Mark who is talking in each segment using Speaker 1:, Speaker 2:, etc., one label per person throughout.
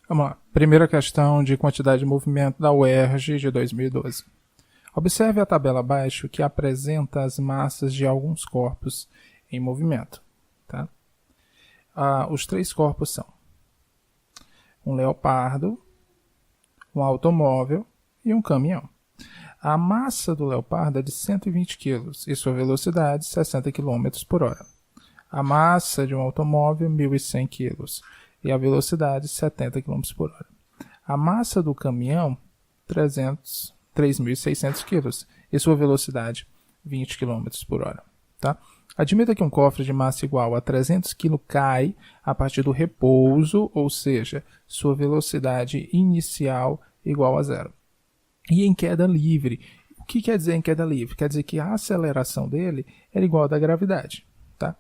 Speaker 1: Vamos lá. Primeira questão de quantidade de movimento da UERJ de 2012. Observe a tabela abaixo que apresenta as massas de alguns corpos em movimento. Tá? Os três corpos são um leopardo, um automóvel e um caminhão. A massa do leopardo é de 120 kg e sua velocidade 60 km por hora. A massa de um automóvel 1.100 kg e a velocidade 70 km por hora. A massa do caminhão 3.600 kg e sua velocidade 20 km por hora. Tá? Admita que um cofre de massa igual a 300 kg cai a partir do repouso, ou seja, sua velocidade inicial igual a zero. E em queda livre, o que quer dizer em queda livre? Quer dizer que a aceleração dele era igual à da gravidade. Tá?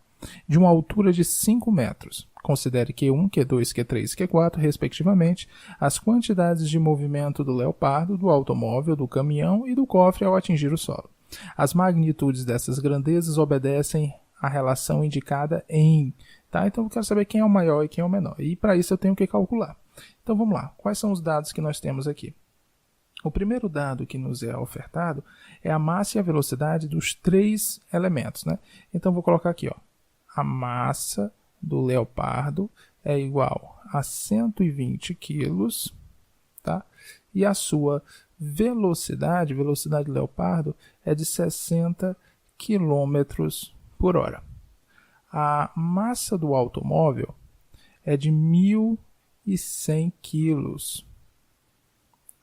Speaker 1: De uma altura de 5 metros. Considere Q1, Q2, Q3 e Q4, respectivamente, as quantidades de movimento do leopardo, do automóvel, do caminhão e do cofre ao atingir o solo. As magnitudes dessas grandezas obedecem à relação indicada em. Tá? Então eu quero saber quem é o maior e quem é o menor. E para isso eu tenho que calcular. Então vamos lá. Quais são os dados que nós temos aqui? O primeiro dado que nos é ofertado é a massa e a velocidade dos três elementos. Né? Então vou colocar aqui. Ó, a massa do leopardo é igual a 120 quilos. Tá? E a sua velocidade do leopardo é de 60 km por hora. A massa do automóvel é de 1.100 quilos.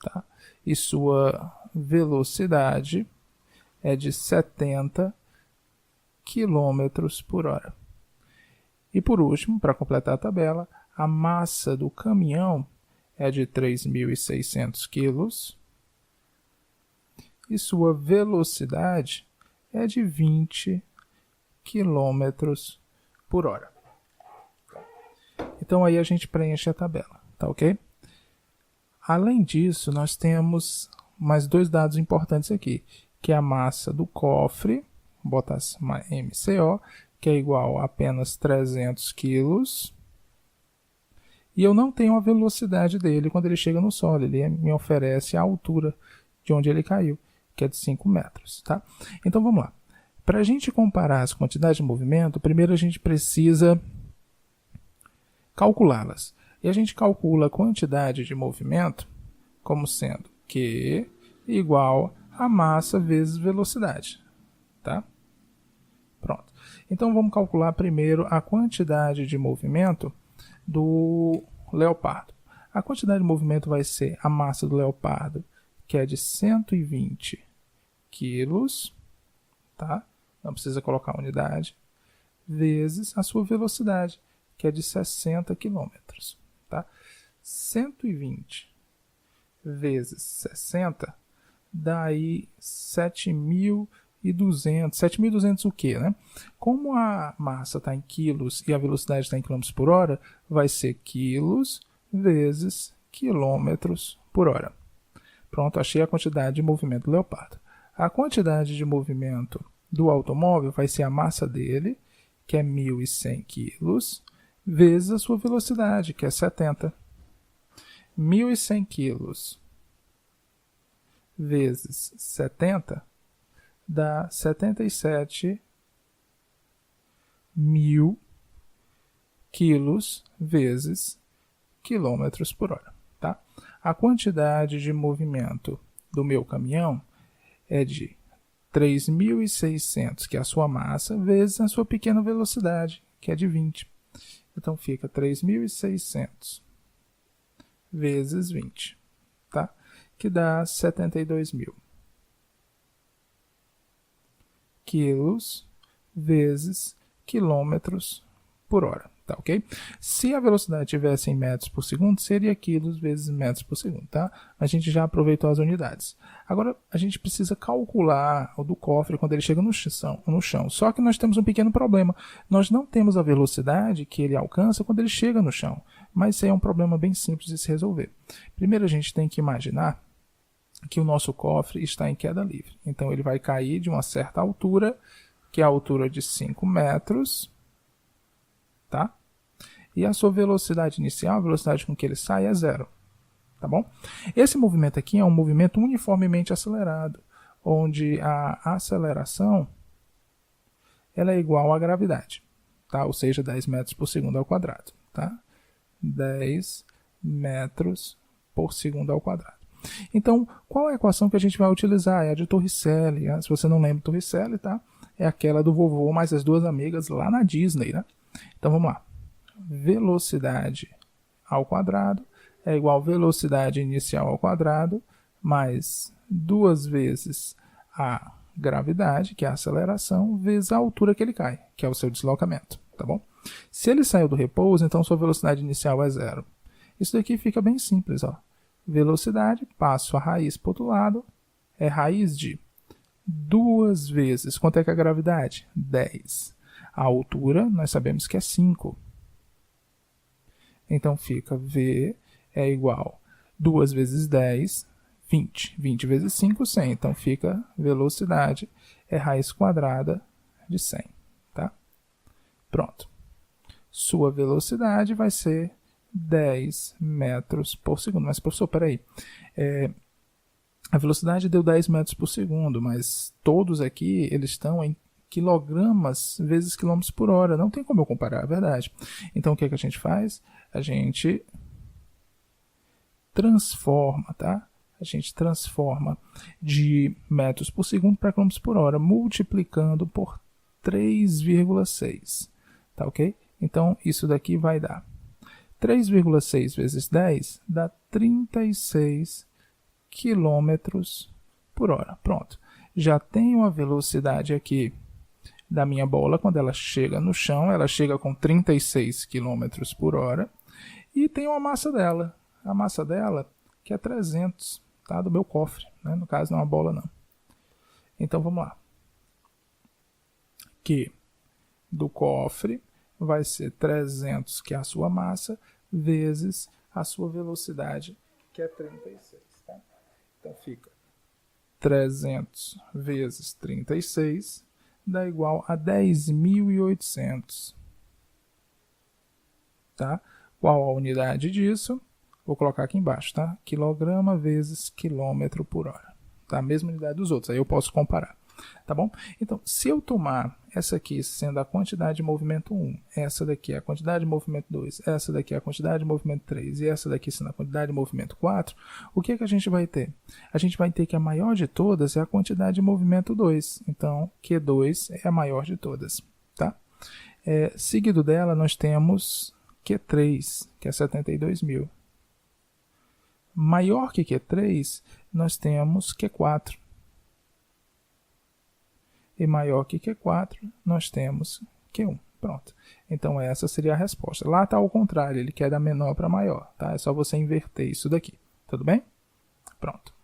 Speaker 1: Tá? E sua velocidade é de 70 km por hora. E por último, para completar a tabela, a massa do caminhão é de 3.600 quilos e sua velocidade é de 20 km por hora. Então aí a gente preenche a tabela, tá ok? Além disso, nós temos mais dois dados importantes aqui, que é a massa do cofre, bota MCO, que é igual a apenas 300 quilos. E eu não tenho a velocidade dele quando ele chega no solo, ele me oferece a altura de onde ele caiu, que é de 5 metros. Tá? Então vamos lá. Para a gente comparar as quantidades de movimento, primeiro a gente precisa calculá-las. E a gente calcula a quantidade de movimento como sendo Q igual a massa vezes velocidade. Tá? Pronto. Então vamos calcular primeiro a quantidade de movimento do leopardo. A quantidade de movimento vai ser a massa do leopardo, que é de 120 quilos, tá? Não precisa colocar unidade, vezes a sua velocidade, que é de 60 km. Tá? 120 vezes 60 dá aí 7.200. 7.200 o quê? Né? Como a massa está em quilos e a velocidade está em quilômetros por hora, vai ser quilos vezes quilômetros por hora. Pronto, achei a quantidade de movimento do leopardo. A quantidade de movimento do automóvel vai ser a massa dele, que é 1.100 quilos, vezes a sua velocidade, que é 70. 1.100 quilos vezes 70 dá 77.000 quilos vezes quilômetros por hora. Tá? A quantidade de movimento do meu caminhão é de 3.600, que é a sua massa, vezes a sua pequena velocidade, que é de 20. Então fica 3.600 vezes 20, tá? Que dá 72.000 quilos vezes quilômetros por hora, tá ok? Se a velocidade tivesse em metros por segundo, seria quilos vezes metros por segundo, tá? A gente já aproveitou as unidades. Agora, a gente precisa calcular o do cofre quando ele chega no chão. Só que nós temos um pequeno problema. Nós não temos a velocidade que ele alcança quando ele chega no chão. Mas isso aí é um problema bem simples de se resolver. Primeiro, a gente tem que imaginar que o nosso cofre está em queda livre. Então, ele vai cair de uma certa altura, que é a altura de 5 metros, tá? E a sua velocidade inicial, a velocidade com que ele sai, é 0. Tá bom? Esse movimento aqui é um movimento uniformemente acelerado, onde a aceleração ela é igual à gravidade, tá? Ou seja, 10 metros por segundo ao quadrado. Tá? 10 metros por segundo ao quadrado. Então, qual é a equação que a gente vai utilizar? É a de Torricelli. Se você não lembra Torricelli, tá? É aquela do vovô mais as duas amigas lá na Disney, né? Então, vamos lá. Velocidade ao quadrado é igual a velocidade inicial ao quadrado mais 2 vezes a gravidade, que é a aceleração, vezes a altura que ele cai, que é o seu deslocamento, tá bom? Se ele saiu do repouso, então sua velocidade inicial é 0. Isso daqui fica bem simples, ó. Velocidade, passo a raiz para o outro lado, é raiz de 2 vezes, quanto é que é a gravidade? 10. A altura, nós sabemos que é 5. Então fica V é igual 2 vezes 10, 20. 20 vezes 5, 100. Então fica velocidade é raiz quadrada de 100. Tá? Pronto. Sua velocidade vai ser 10 metros por segundo. Mas, professor, peraí. A velocidade deu 10 metros por segundo, mas todos aqui eles estão em quilogramas vezes quilômetros por hora. Não tem como eu comparar, é verdade. Então, o que é que a gente faz? A gente transforma, tá? A gente transforma de metros por segundo para quilômetros por hora, multiplicando por 3,6. Tá ok? Então, isso daqui vai dar 3,6 vezes 10 dá 36 quilômetros por hora. Pronto. Já tenho a velocidade aqui da minha bola. Quando ela chega no chão, ela chega com 36 quilômetros por hora. E tenho a massa dela. A massa dela, que é 300, tá? Do meu cofre. Né? No caso, não é uma bola, não. Então, vamos lá. Que do cofre vai ser 300, que é a sua massa, vezes a sua velocidade, que é 36. Tá? Então, fica 300 vezes 36 dá igual a 10.800. Tá? Qual a unidade disso? Vou colocar aqui embaixo, tá? Quilograma vezes quilômetro por hora. Tá? A mesma unidade dos outros, aí eu posso comparar. Tá bom? Então, se eu tomar essa aqui sendo a quantidade de movimento 1, essa daqui é a quantidade de movimento 2, essa daqui é a quantidade de movimento 3 e essa daqui sendo a quantidade de movimento 4, o que é que a gente vai ter? A gente vai ter que a maior de todas é a quantidade de movimento 2. Então, Q2 é a maior de todas. Tá? Seguido dela, nós temos Q3, que é 72.000. Maior que Q3, nós temos Q4. E maior que Q4, nós temos Q1. Pronto. Então, essa seria a resposta. Lá está ao contrário, ele quer da menor para maior. Tá? É só você inverter isso daqui. Tudo bem? Pronto.